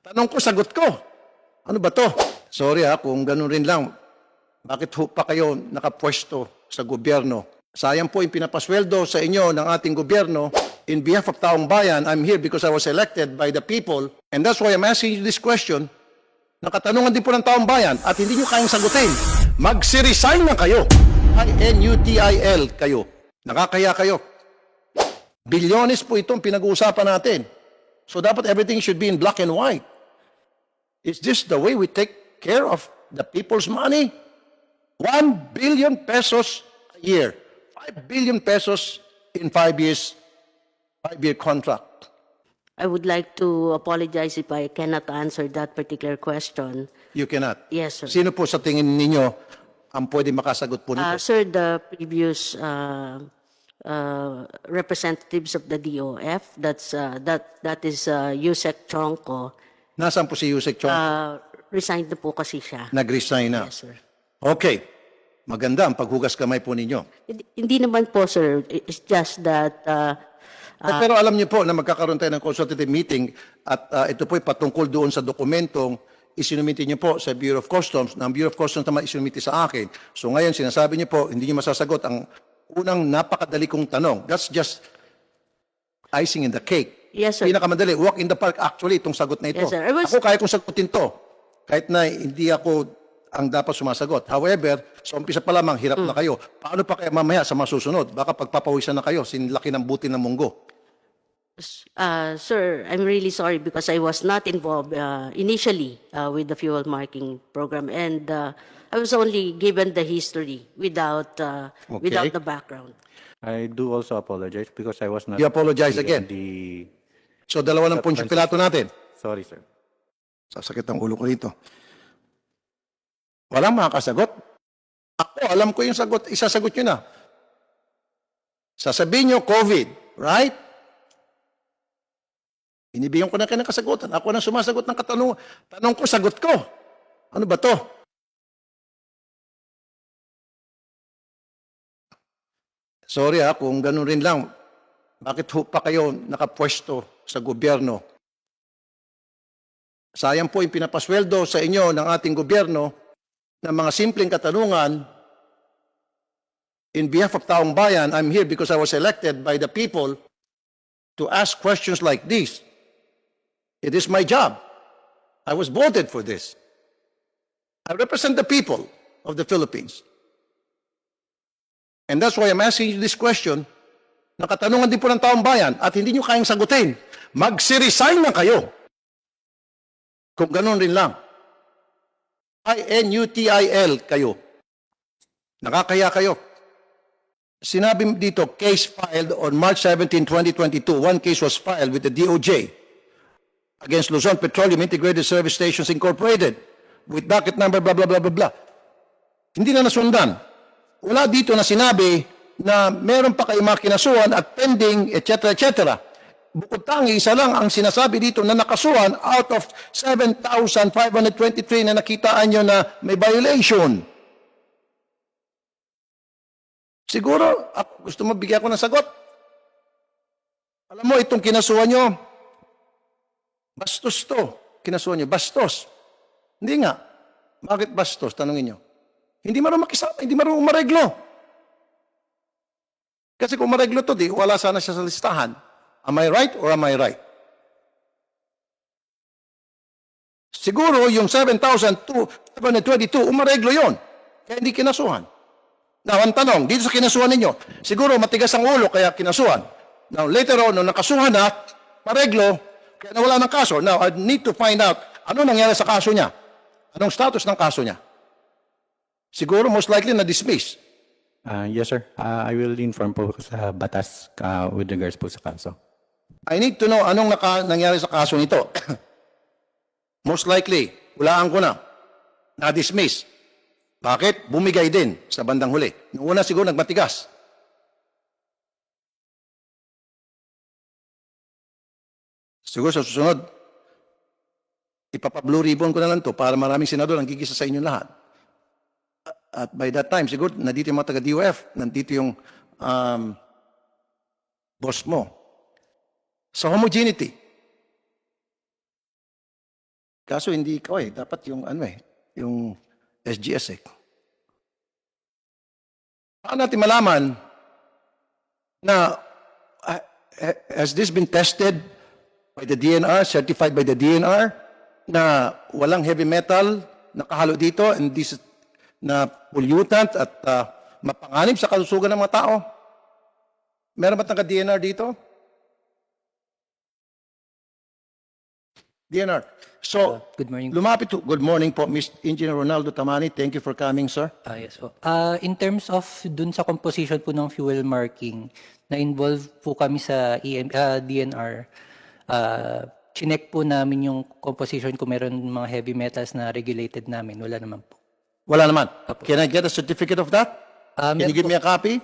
Tanong ko, sagot ko. Ano ba to? Sorry kung ganun rin lang. Bakit ho pa kayo nakapwesto sa gobyerno? Sayang po yung pinapasweldo sa inyo ng ating gobyerno. In behalf of taong bayan, I'm here because I was elected by the people. And that's why I'm asking you this question. Nakatanungan din po ng taong bayan at hindi nyo kayang sagutin. Magsiresign na kayo. INUTIL kayo. Nakakaya kayo. Bilyones po itong pinag-uusapan natin. So dapat everything should be in black and white. Is this the way we take care of the people's money? 1 billion pesos a year. 5 billion pesos in 5 years. 5-year contract. I would like to apologize if I cannot answer that particular question. You cannot. Yes, sir. Sino po sa tingin ninyo ang pwede makasagot po nito? Sir, the previous representatives of the DOF, that is Yusek Chongko, Nasaan po si Yusek Chong? resigned na po kasi siya. Nag-resign na. Yes, sir. Okay. Maganda ang paghugas kamay po ninyo. Hindi naman po, sir. It's just that Pero alam niyo po na magkakaroon tayo ng consultative meeting at ito po ay patungkol doon sa dokumentong isinumiti niyo po sa Bureau of Customs. Na ang Bureau of Customs naman isinumiti sa akin. So ngayon sinasabi niyo po, hindi niyo masasagot ang unang napakadali kong tanong. That's just icing in the cake. Yes, sir. Pinakamadali, walk in the park actually itong sagot na ito. Yes, sir. Ako kaya kong sagutin to. Kahit na hindi ako ang dapat sumasagot. However, sa umpisa pa lamang, hirap na kayo. Paano pa kaya mamaya sa masusunod? Baka pagpapawisan na kayo, sinlaki ng buti ng munggo. Sir, I'm really sorry because I was not involved initially with the fuel marking program, and I was only given the history without the background. I do also apologize because I was not. You apologize given again? The... So, dalawa ng Poncio Pilato natin. Sorry, sir. Sasakit ang ulo ko rito. Walang makakasagot. Ako, alam ko yung sagot. Isasagot nyo na. Sasabihin nyo, COVID. Right? Inibigyan ko na kayo ng kasagutan. Ako na sumasagot ng katanungan. Tanong ko, sagot ko. Ano ba to? Sorry kung ganun rin lang. Bakit ho pa kayo nakapwesto sa gobyerno? Sayang po yung pinapasweldo sa inyo ng ating gobyerno ng mga simpleng katanungan. In behalf of taong bayan, I'm here because I was elected by the people to ask questions like this. It is my job. I was voted for this. I represent the people of the Philippines. And that's why I'm asking you this question. Nakatanungan din po ng taong bayan at hindi nyo kayang sagutin. Magsiresign na kayo. Kung ganun rin lang. INUTIL kayo. Nakakaya kayo. Sinabi dito, case filed on March 17, 2022. One case was filed with the DOJ against Luzon Petroleum Integrated Service Stations Incorporated with docket number blah, blah, blah, blah, blah. Hindi na nasundan. Wala dito na sinabi na meron pa kayo mga kinasuhan at pending, etc., etc. Bukod tangi, isa lang ang sinasabi dito na nakasuhan out of 7,523 na nakitaan nyo na may violation. Siguro, gusto mo bigyan ko ng sagot? Alam mo, itong kinasuhan nyo, bastos to. Kinasuhan nyo, bastos. Hindi nga. Bakit bastos? Tanungin nyo. Hindi marunong makisama, hindi marunong umareglo. Kasi kung umareglo to, di, wala sana siya sa listahan. Am I right or am I right? Siguro yung 7,222, umareglo yon. Kaya hindi kinasuhan. Now, ang tanong, dito sa kinasuhan ninyo, siguro matigas ang ulo kaya kinasuhan. Now, later on, nung nakasuhan na, mareglo, kaya nawala ng kaso. Now, I need to find out ano nangyari sa kaso niya. Anong status ng kaso niya? Siguro, most likely, na-dismiss. Yes, sir. I will inform po sa batas with regards po sa kaso. I need to know anong nangyari sa kaso nito. Most likely, hulaan ko na. Na-dismiss. Bakit? Bumigay din sa bandang huli. Noong una siguro nagmatigas. Siguro sa susunod, ipapa-blue ribbon ko na lang to para maraming senador ang gigisa sa inyong lahat. At by that time, siguro, nandito yung mga taga-DOF, nandito yung boss mo. Sa homogeneity, Kaso hindi ikaw eh. Dapat yung yung SGS eh. Paano natin malaman na has this been tested by the DNR, certified by the DNR, na walang heavy metal nakahalo dito and this na pollutant at mapanganib sa kalusugan ng mga tao? Meron ba taga-DNR dito? DNR. So, Good morning. good morning po, Mr. Engineer Ronaldo Tamani. Thank you for coming, sir. Yes po. In terms of dun sa composition po ng fuel marking, na-involve po kami sa DNR. Chinek po namin yung composition kung meron mga heavy metals na regulated namin. Wala naman po. Wala naman. Can I get a certificate of that? Can you meron give me a copy?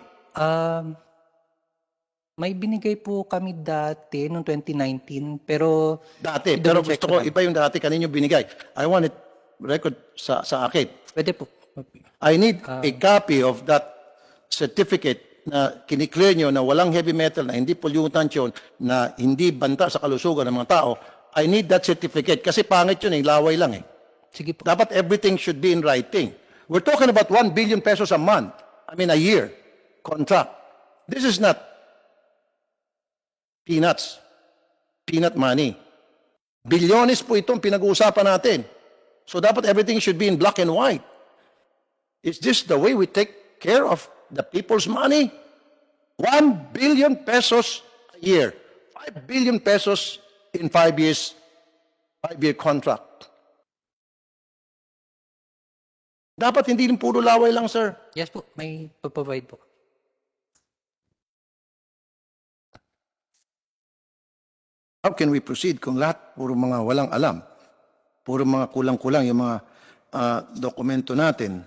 May binigay po kami dati noong 2019, pero Dati. i-double Pero check gusto ko ko, lang. iba yung dati kanino binigay. I want it record sa akin. Pwede po. I need a copy of that certificate na kiniklear nyo na walang heavy metal, na hindi pollutant yun, na hindi banta sa kalusugan ng mga tao. I need that certificate kasi pangit yun eh, laway lang eh. Sige po. Dapat everything should be in writing. We're talking about 1 billion pesos a month. I mean a year contract. This is not peanuts. Peanut money. Bilyones po itong pinag-uusapan natin. So dapat everything should be in black and white. Is this the way we take care of the people's money? 1 billion pesos a year. 5 billion pesos in 5 years. 5-year contract. Dapat hindi rin puro laway lang, sir. Yes po, may provide po. How can we proceed kung lahat puro mga walang alam? Puro mga kulang-kulang yung mga dokumento natin.